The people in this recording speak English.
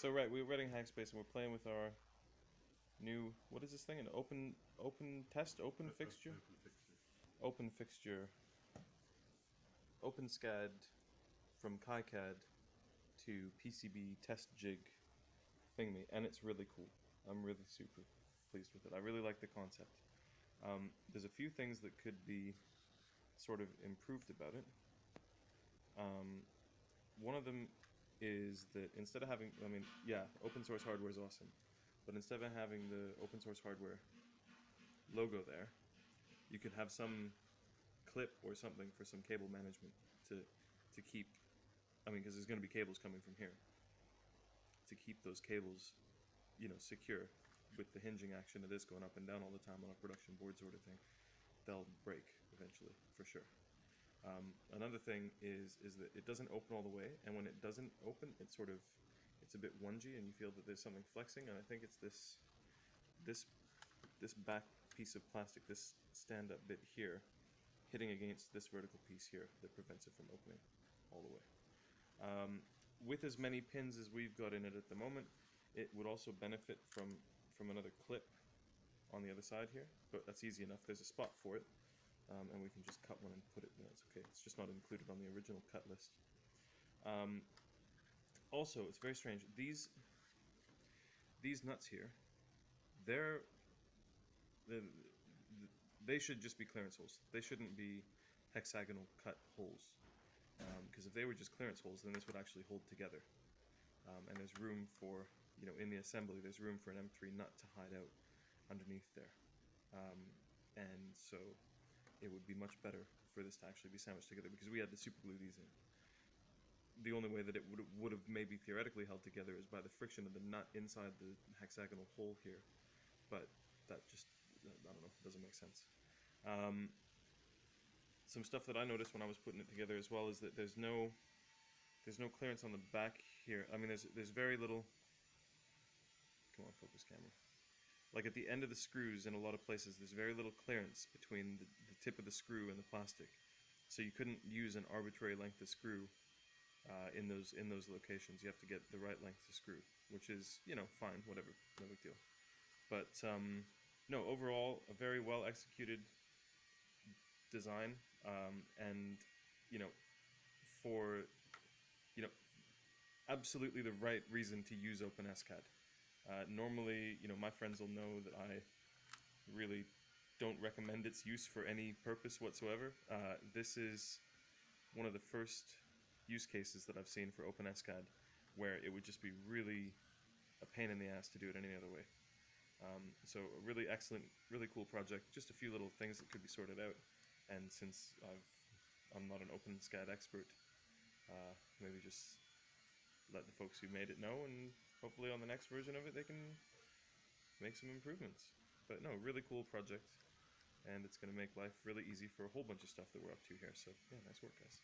So right, we were running Hackspace and we're playing with our new, what is this thing? An open test, open fixture? OpenFixture. Open fixture, OpenSCAD from KiCad to PCB test jig thingy, and it's really cool. I'm really super pleased with it. I really like the concept. There's a few things that could be sort of improved about it. One of them is that instead of having, I mean, yeah, open source hardware is awesome, but instead of having the open source hardware logo there, you could have some clip or something for some cable management to keep. I mean, because there's going to be cables coming from here to keep those cables, secure. With the hinging action of this going up and down all the time on a production board sort of thing, they'll break eventually for sure. Another thing is that it doesn't open all the way, and when it doesn't open, it's a bit wungy, and you feel that there's something flexing. And I think it's this back piece of plastic, this stand-up bit here, hitting against this vertical piece here that prevents it from opening all the way. With as many pins as we've got in it at the moment, it would also benefit from another clip on the other side here, but that's easy enough. There's a spot for it, and we can just cut one and put it in. It's okay. It's just not included on the original cut list. Also, it's very strange. These nuts here, they're they should just be clearance holes. They shouldn't be hexagonal cut holes, because if they were just clearance holes, then this would actually hold together. And there's room for, in the assembly, there's room for an M3 nut to hide out underneath there. And so it would be much better for this to actually be sandwiched together, because we had to super glue these in. The only way that it would have maybe theoretically held together is by the friction of the nut inside the hexagonal hole here, but that just, I don't know, doesn't make sense. Some stuff that I noticed when I was putting it together as well is that there's no clearance on the back here. I mean, there's very little. Come on, focus camera. Like at the end of the screws, in a lot of places, there's very little clearance between the tip of the screw and the plastic, so you couldn't use an arbitrary length of screw in those locations. You have to get the right length of screw, which is, fine, whatever, no big deal. But no, overall, a very well executed design, and for absolutely the right reason to use OpenSCAD. Normally, my friends will know that I really don't recommend its use for any purpose whatsoever. This is one of the first use cases that I've seen for OpenSCAD where it would just be really a pain in the ass to do it any other way. So a really excellent, really cool project. Just a few little things that could be sorted out, and since I'm not an OpenSCAD expert, maybe just let the folks who made it know, and hopefully on the next version of it they can make some improvements. But no, really cool project, and it's going to make life really easy for a whole bunch of stuff that we're up to here. So yeah, nice work, guys.